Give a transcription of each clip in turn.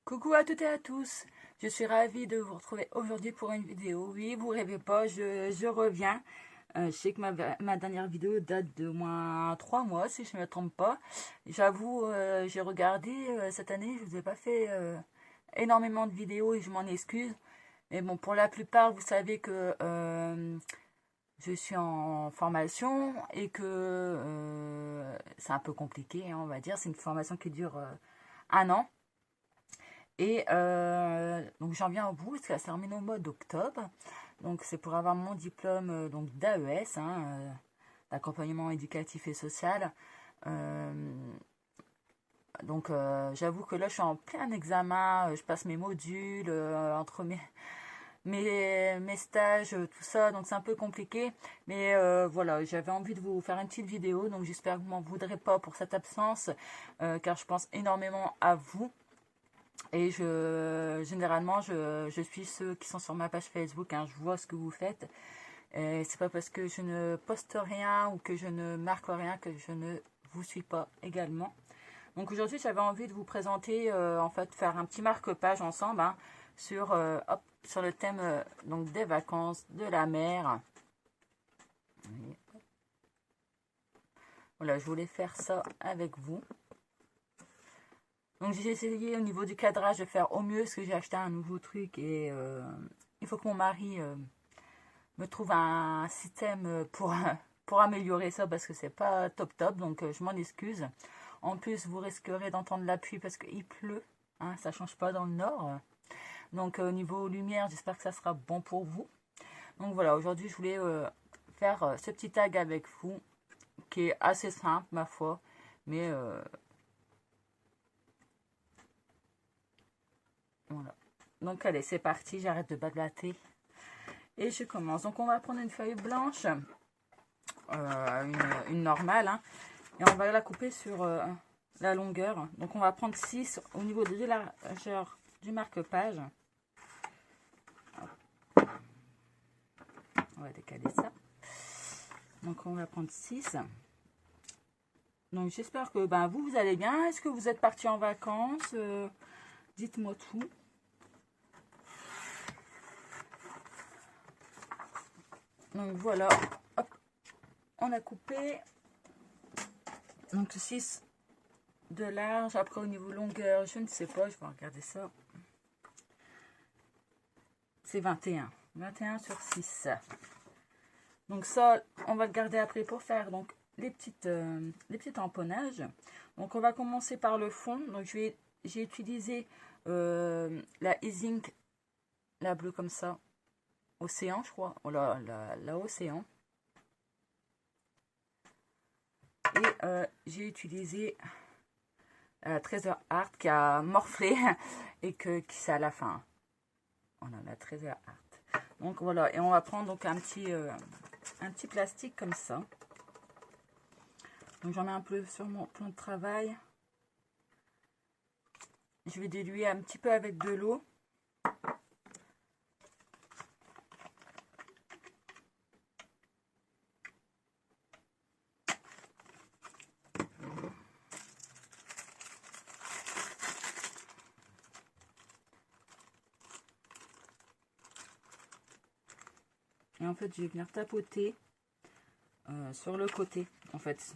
Coucou à toutes et à tous, je suis ravie de vous retrouver aujourd'hui pour une vidéo. Oui, vous rêvez pas, je reviens. Je sais que ma dernière vidéo date de moins 3 mois, si je ne me trompe pas. J'avoue, j'ai regardé cette année, je vous ai pas fait énormément de vidéos et je m'en excuse. Mais bon, pour la plupart, vous savez que je suis en formation et que c'est un peu compliqué, hein, on va dire. C'est une formation qui dure un an. Et donc j'en viens au bout, parce que ça se termine au mois d'octobre. Donc c'est pour avoir mon diplôme donc d'AES, hein, d'accompagnement éducatif et social. Euh, j'avoue que là je suis en plein examen, je passe mes modules entre mes stages, tout ça, donc c'est un peu compliqué. Mais voilà, j'avais envie de vous faire une petite vidéo, donc j'espère que vous m'en voudrez pas pour cette absence, car je pense énormément à vous. Et généralement, je suis ceux qui sont sur ma page Facebook, hein, je vois ce que vous faites. Et c'est pas parce que je ne poste rien ou que je ne marque rien que je ne vous suis pas également. Donc aujourd'hui, j'avais envie de vous présenter, en fait, faire un petit marque-page ensemble, hein, sur le thème donc des vacances, de la mer. Voilà, je voulais faire ça avec vous. Donc j'ai essayé au niveau du cadrage de faire au mieux, parce que j'ai acheté un nouveau truc et il faut que mon mari me trouve un système pour améliorer ça, parce que c'est pas top top, donc je m'en excuse. En plus, vous risquerez d'entendre la pluie parce qu'il pleut, hein, ça change pas dans le nord. Donc au niveau lumière, j'espère que ça sera bon pour vous. Donc voilà, aujourd'hui je voulais faire ce petit tag avec vous, qui est assez simple ma foi, mais voilà. Donc allez, c'est parti, j'arrête de blablater. Et je commence. Donc on va prendre une feuille blanche, une normale, hein, et on va la couper sur la longueur. Donc on va prendre 6 au niveau de la largeur du marque-page. On va décaler ça. Donc on va prendre 6. Donc j'espère que vous allez bien. Est-ce que vous êtes partis en vacances? Dites-moi tout. Donc voilà, hop, on a coupé. Donc 6 de large. Après au niveau longueur, je ne sais pas, je vais regarder ça. C'est 21. 21 sur 6. Donc ça, on va le garder après pour faire donc les petits tamponnages. Donc on va commencer par le fond. Donc j'ai utilisé la Easing, la bleue comme ça, océan je crois. Oh là, la océan. Et j'ai utilisé la Treasure Art qui a morflé et qui c'est à la fin. On a la Treasure Art. Donc voilà, et on va prendre donc un petit plastique comme ça. Donc j'en mets un peu sur mon plan de travail. Je vais diluer un petit peu avec de l'eau. Et en fait, je vais venir tapoter sur le côté, en fait.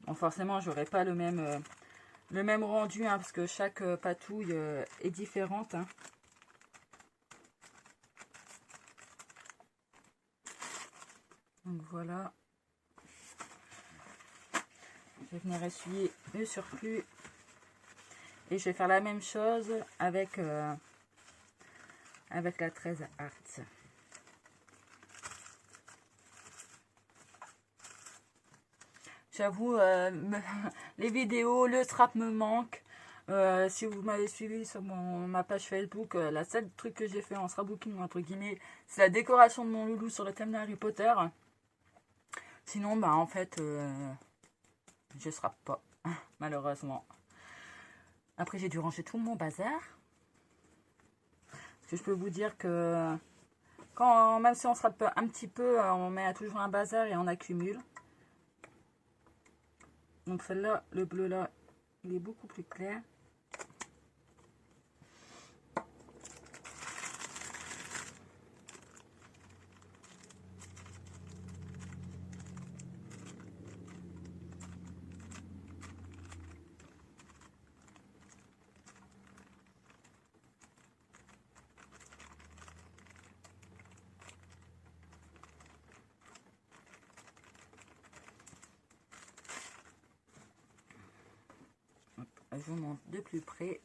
Bon, forcément, j'aurai pas le même rendu, hein, parce que chaque patouille est différente. Hein. Donc voilà. Je vais venir essuyer le surplus. Et je vais faire la même chose avec la Treasure Art. J'avoue, les vidéos, le strap me manque. Si vous m'avez suivi sur ma page Facebook, la seule truc que j'ai fait en scrapbooking, entre guillemets, c'est la décoration de mon loulou sur le thème d'Harry Potter. Sinon, bah en fait, je scrape pas, malheureusement. Après, j'ai dû ranger tout mon bazar. Parce que je peux vous dire que même si on scrape un petit peu, on met toujours un bazar et on accumule. Donc celle-là, le bleu là, il est beaucoup plus clair. Je vous montre de plus près.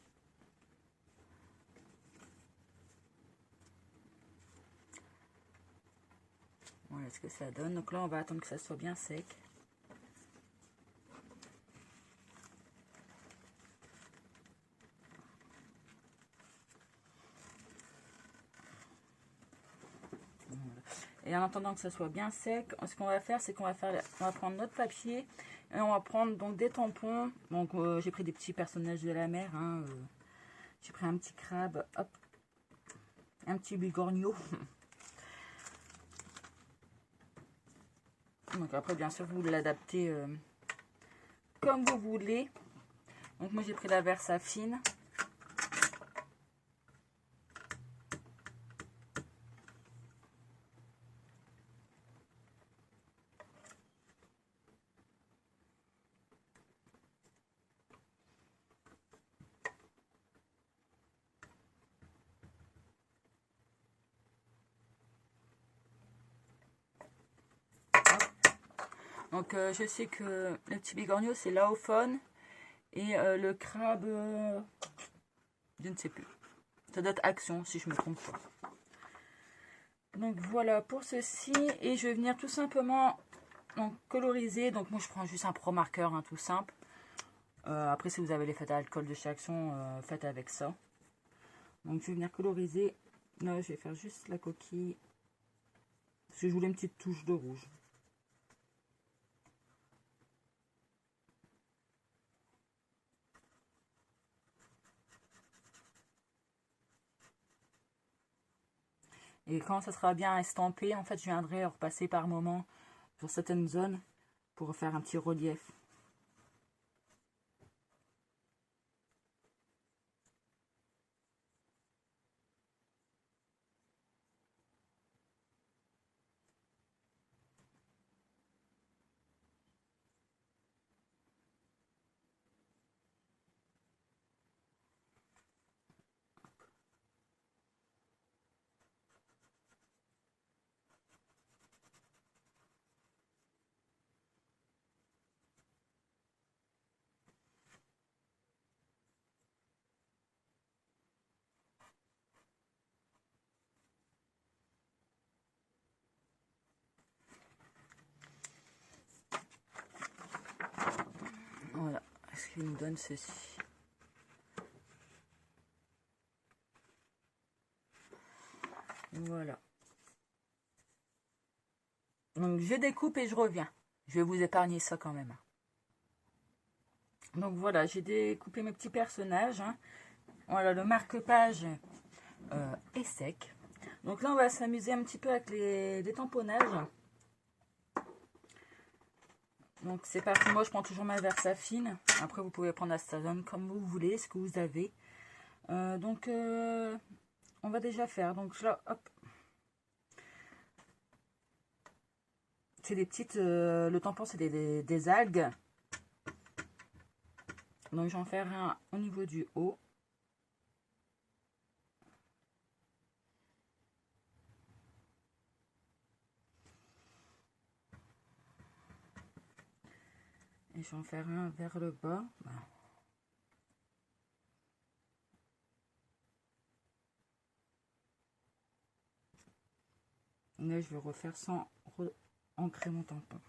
Voilà ce que ça donne. Donc là, on va attendre que ça soit bien sec. Voilà. Et en attendant que ça soit bien sec, ce qu'on va faire, c'est qu'on va prendre notre papier et on va prendre donc des tampons. Donc j'ai pris des petits personnages de la mer. Hein, j'ai pris un petit crabe, hop, un petit bigorneau. Donc après, bien sûr, vous l'adaptez comme vous voulez. Donc moi, j'ai pris la Versafine. Donc je sais que le petit bigorneau, c'est l'aophone. Et le crabe, je ne sais plus. Ça doit être action, si je me trompe pas. Donc voilà pour ceci. Et je vais venir tout simplement donc, coloriser. Donc moi je prends juste un pro marqueur, hein, tout simple. Après si vous avez les fêtes à alcool de chez Action, faites avec ça. Donc je vais venir coloriser. Là je vais faire juste la coquille. Parce que je voulais une petite touche de rouge. Et quand ça sera bien estampé, en fait je viendrai repasser par moment sur certaines zones pour faire un petit relief. Voilà ce qu'il nous donne ceci. Voilà. Donc je découpe et je reviens. Je vais vous épargner ça quand même. Donc voilà, j'ai découpé mes petits personnages. Hein. Voilà, le marque-page est sec. Donc là, on va s'amuser un petit peu avec les tamponnages. Donc c'est parti, moi je prends toujours ma Versafine. Après vous pouvez prendre la Stazone comme vous voulez, ce que vous avez. On va déjà faire. Donc là, hop. C'est des petites... le tampon c'est des algues. Donc j'en fais un au niveau du haut. Et j'en fais un vers le bas. Voilà. Là, je vais refaire sans ancrer mon tampon.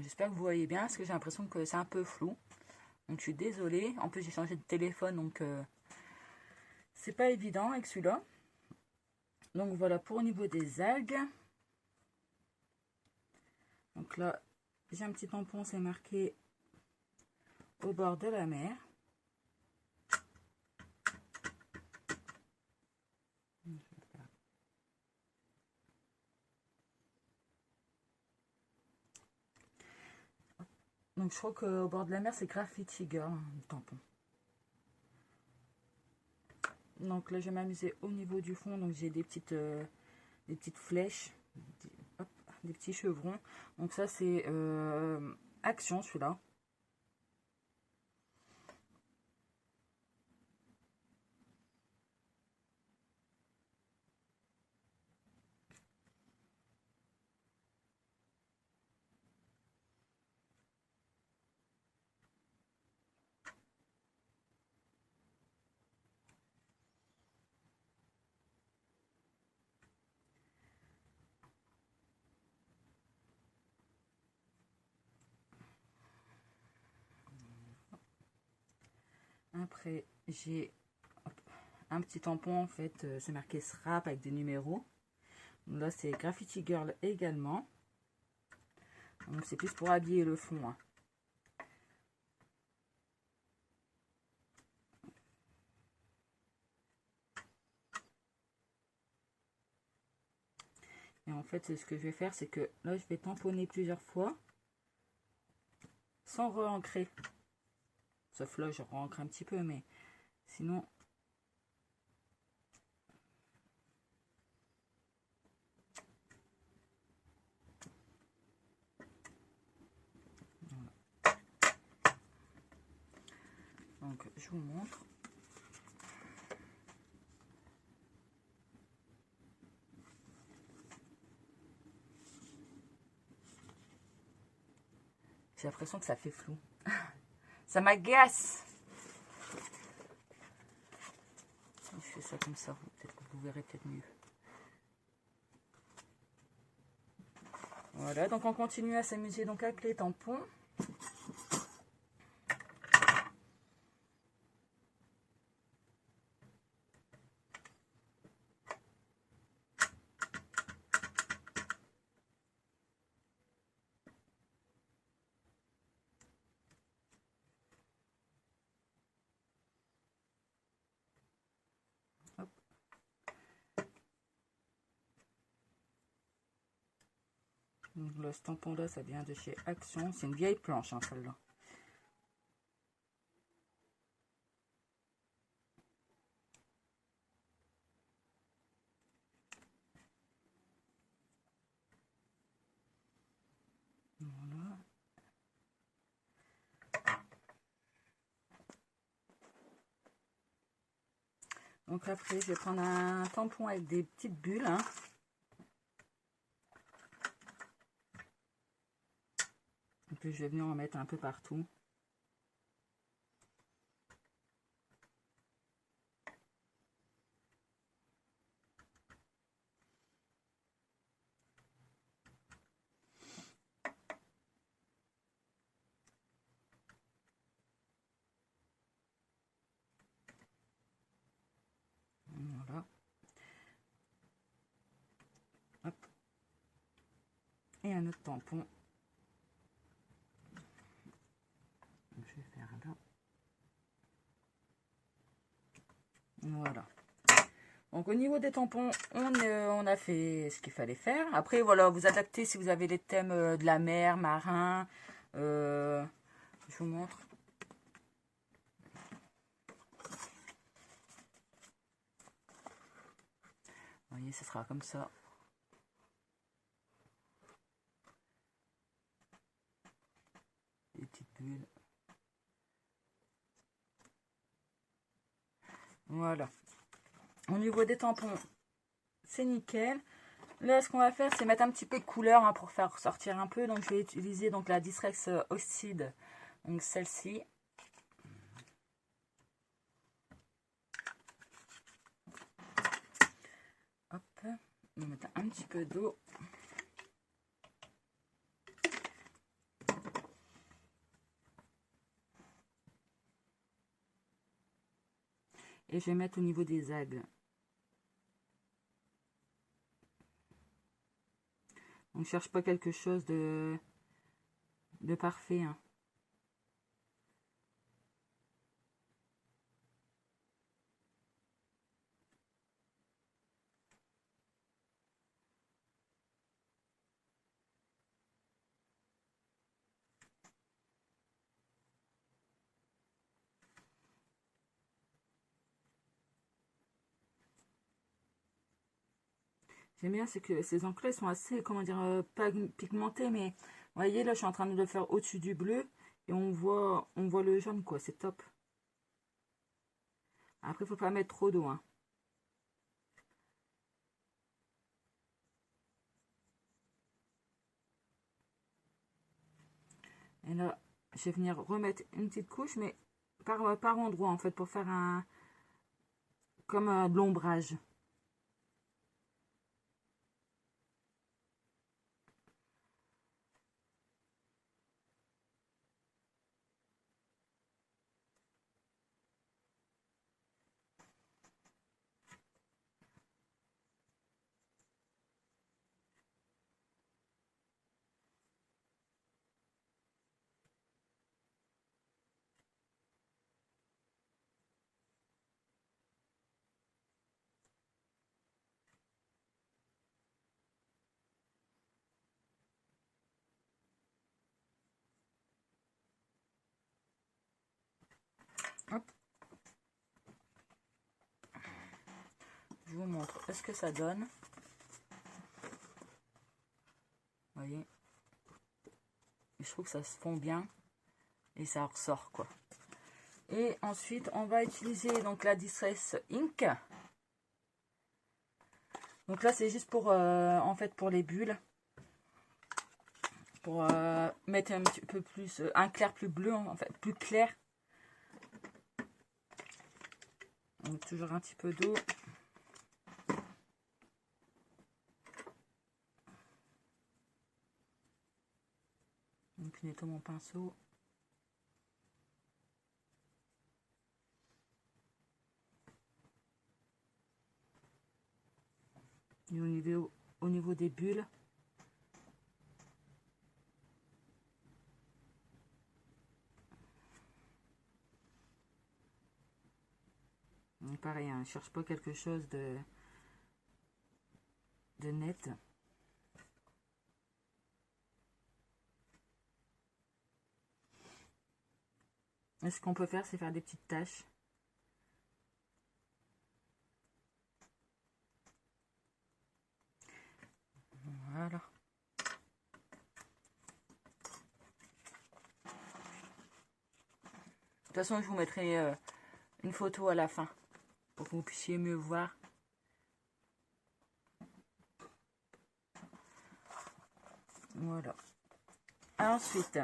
J'espère que vous voyez bien, parce que j'ai l'impression que c'est un peu flou. Donc je suis désolée. En plus j'ai changé de téléphone, donc c'est pas évident avec celui-là. Donc voilà pour au niveau des algues. Donc là, j'ai un petit tampon, c'est marqué au bord de la mer. Donc je crois qu'au bord de la mer, c'est Graffiti Girl, le tampon. Donc là, je vais m'amuser au niveau du fond. Donc j'ai des petites flèches, hop, des petits chevrons. Donc ça, c'est Action, celui-là. Après, j'ai un petit tampon, en fait, c'est marqué SRAP avec des numéros. Donc là, c'est Graffiti Girl également. Donc c'est plus pour habiller le fond, hein. Et en fait, ce que je vais faire, c'est que là, je vais tamponner plusieurs fois sans re-ancrer. Sauf là, je re-ancre un petit peu, mais sinon... Voilà. Donc, je vous montre. J'ai l'impression que ça fait flou. Ça m'agace. Je fais ça comme ça, peut-être que vous verrez peut-être mieux. Voilà, donc on continue à s'amuser donc avec les tampons. Hop. Donc là, ce tampon là, ça vient de chez Action. C'est une vieille planche, hein, celle-là. Voilà. Donc après, je vais prendre un tampon avec des petites bulles, hein. Et puis je vais venir en mettre un peu partout. Voilà. Hop. Et un autre tampon. Je vais faire là. Voilà. Donc au niveau des tampons, on a fait ce qu'il fallait faire. Après, voilà, vous adaptez si vous avez les thèmes de la mer, marin. Je vous montre. Vous voyez, ce sera comme ça. Des petites bulles. Voilà. Au niveau des tampons, c'est nickel. Là, ce qu'on va faire, c'est mettre un petit peu de couleur, hein, pour faire ressortir un peu. Donc, je vais utiliser donc la Distrex Oxide. Donc, celle-ci. Hop. On va mettre un petit peu d'eau. Et je vais mettre au niveau des algues. On ne cherche pas quelque chose de parfait. Hein. J'aime bien, c'est que ces encres sont assez, comment dire, pas pigmentées, mais vous voyez, là, je suis en train de le faire au-dessus du bleu et on voit le jaune, quoi. C'est top. Après, il faut pas mettre trop d'eau, hein. Et là, je vais venir remettre une petite couche, mais par endroit, en fait, pour faire comme de l'ombrage. Hop, je vous montre ce que ça donne. Vous voyez, je trouve que ça se fond bien et ça ressort, quoi. Et ensuite, on va utiliser donc la Distress Ink. Donc là, c'est juste pour, en fait, pour les bulles. Pour mettre un petit peu plus, un clair plus bleu, en fait, plus clair. Donc, toujours un petit peu d'eau. Donc, je nettoie mon pinceau. Et au niveau des bulles. Donc, pareil, hein, je cherche pas quelque chose de net. Et ce qu'on peut faire, c'est faire des petites taches. Voilà. De toute façon, je vous mettrai une photo à la fin pour que vous puissiez mieux voir. Voilà. Ensuite,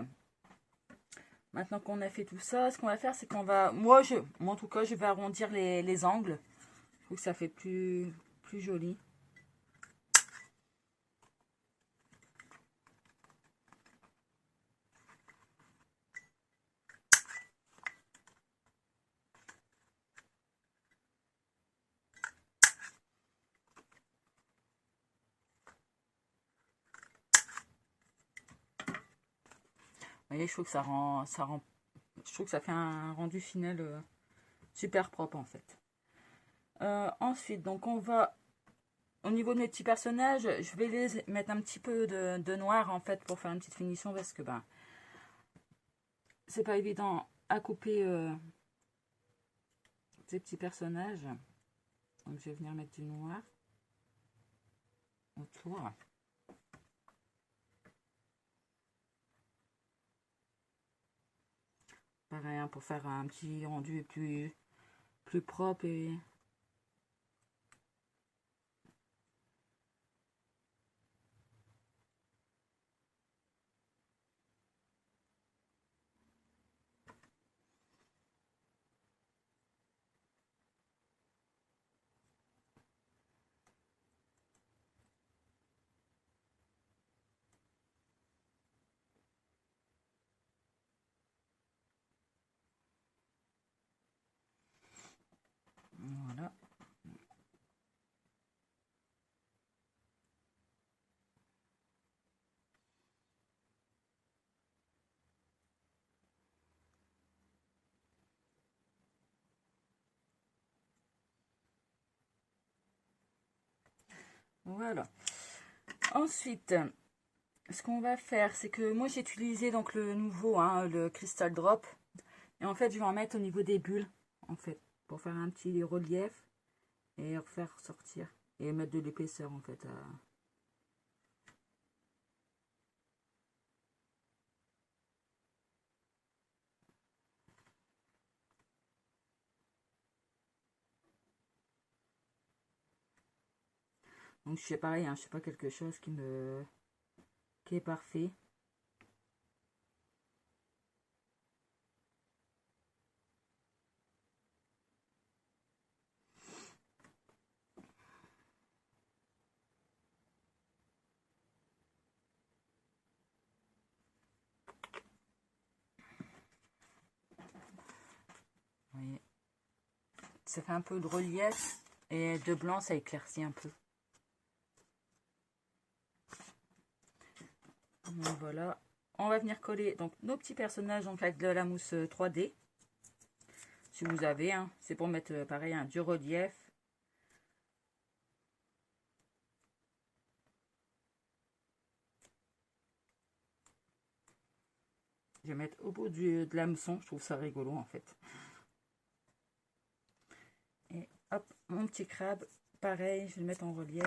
maintenant qu'on a fait tout ça, ce qu'on va faire, c'est qu'on va... Moi, en tout cas, je vais arrondir les angles. Je trouve que ça fait plus joli. Vous voyez, je trouve que je trouve que ça fait un rendu final super propre, en fait. Ensuite, donc on va... Au niveau de mes petits personnages, je vais les mettre un petit peu de noir, en fait, pour faire une petite finition, parce que, ben, c'est pas évident à couper ces petits personnages. Donc, je vais venir mettre du noir autour. Pareil, hein, pour faire un petit rendu plus propre et... Voilà. Ensuite, ce qu'on va faire, c'est que moi j'ai utilisé donc le nouveau, hein, le Crystal Drop. Et en fait, je vais en mettre au niveau des bulles, en fait, pour faire un petit relief et refaire sortir. Et mettre de l'épaisseur, en fait. Donc, je sais pareil, hein, je sais pas quelque chose qui est parfait. Vous voyez, ça fait un peu de relief et de blanc, ça éclaircit un peu. Donc voilà, on va venir coller donc nos petits personnages donc avec de la mousse 3D. Si vous avez, hein, c'est pour mettre pareil du relief. Je vais mettre au bout de l'hameçon, je trouve ça rigolo en fait. Et hop, mon petit crabe, pareil, je vais le mettre en relief.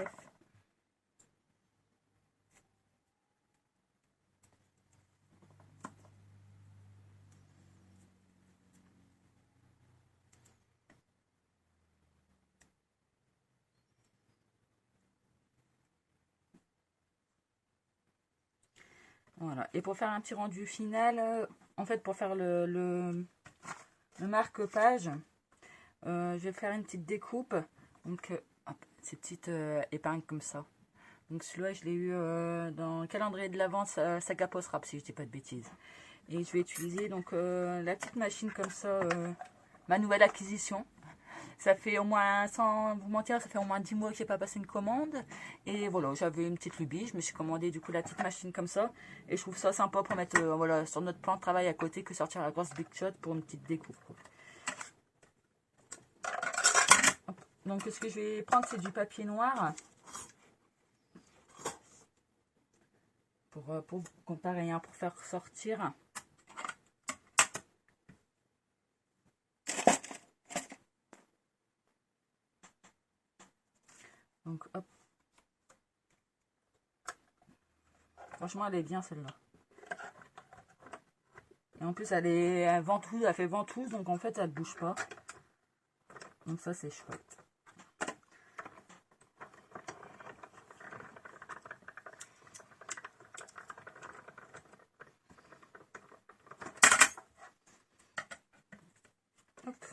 Voilà, et pour faire un petit rendu final, en fait pour faire le marque-page, je vais faire une petite découpe. Donc, hop, ces petites épingles comme ça. Donc celui-là, je l'ai eu dans le calendrier de l'Avent, Saga Post Rap, si je dis pas de bêtises. Et je vais utiliser donc la petite machine comme ça, ma nouvelle acquisition. Ça fait au moins, sans vous mentir, ça fait au moins 10 mois que j'ai pas passé une commande. Et voilà, j'avais une petite lubie, je me suis commandé du coup la petite machine comme ça. Et je trouve ça sympa pour mettre voilà, sur notre plan de travail à côté que sortir la grosse Big Shot pour une petite découpe. Donc ce que je vais prendre, c'est du papier noir. Pour comparer, hein, pour faire sortir. Donc hop. Franchement, elle est bien celle-là. Et en plus, elle est ventouse, elle fait ventouse, donc en fait, elle ne bouge pas. Donc ça, c'est chouette. Hop.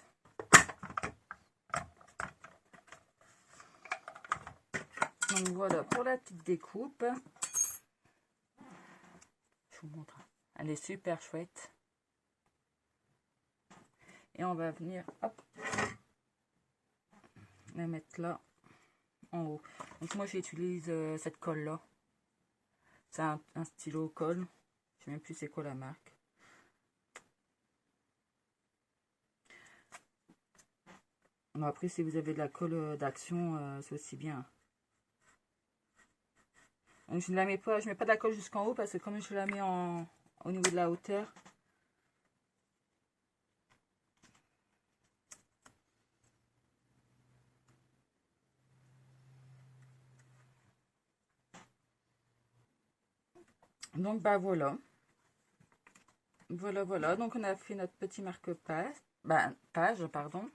Donc voilà pour la petite découpe. Je vous montre. Elle est super chouette. Et on va venir, hop, la mettre là, en haut. Donc moi, j'utilise cette colle-là. C'est un stylo colle. Je ne sais même plus c'est quoi la marque. Bon, après, si vous avez de la colle d'action, c'est aussi bien. Donc, je ne la mets pas, je mets pas de la colle jusqu'en haut parce que comme je la mets au niveau de la hauteur, donc bah voilà. Voilà. Donc on a fait notre petit marque-page. Page, pardon.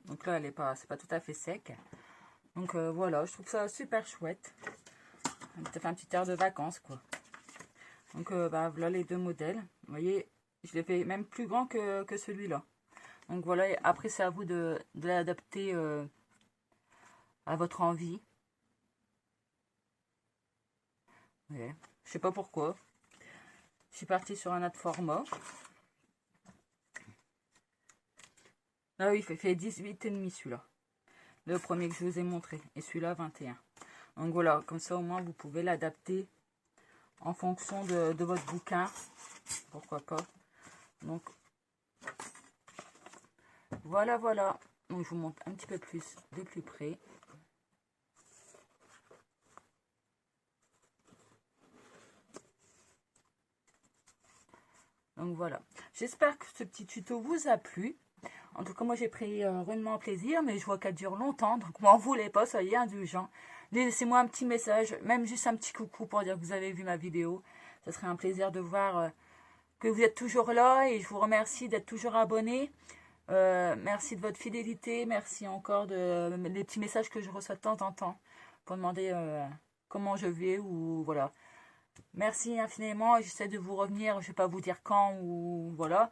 Donc là, elle est pas, c'est pas tout à fait sec. Donc voilà, je trouve ça super chouette. Ça fait un petit air de vacances, quoi. Donc bah voilà les deux modèles. Vous voyez, je l'ai fait même plus grand que celui-là. Donc voilà, et après c'est à vous de l'adapter à votre envie. Ouais. Je sais pas pourquoi. Je suis partie sur un autre format. Ah oui, il fait 18,5 celui-là. Le premier que je vous ai montré. Et celui-là, 21. Donc voilà, comme ça au moins vous pouvez l'adapter en fonction de votre bouquin. Pourquoi pas. Donc voilà. Donc je vous montre un petit peu plus de plus près. Donc voilà, j'espère que ce petit tuto vous a plu. En tout cas, moi j'ai pris rudement plaisir, mais je vois qu'elle dure longtemps, donc m'en voulez pas, soyez indulgents. Laissez-moi un petit message, même juste un petit coucou pour dire que vous avez vu ma vidéo. Ce serait un plaisir de voir que vous êtes toujours là et je vous remercie d'être toujours abonné. Merci de votre fidélité, merci encore des petits messages que je reçois de temps en temps pour demander comment je vais ou voilà. Merci infiniment, j'essaie de vous revenir, je ne vais pas vous dire quand ou voilà.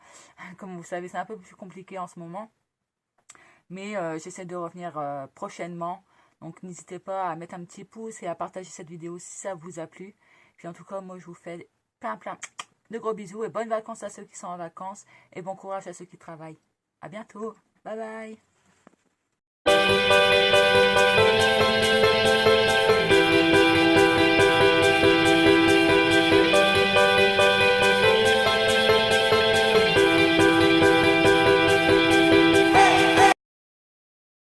Comme vous savez, c'est un peu plus compliqué en ce moment. Mais j'essaie de revenir prochainement. Donc n'hésitez pas à mettre un petit pouce et à partager cette vidéo si ça vous a plu. Puis en tout cas, moi je vous fais plein de gros bisous et bonnes vacances à ceux qui sont en vacances et bon courage à ceux qui travaillent. À bientôt. Bye bye.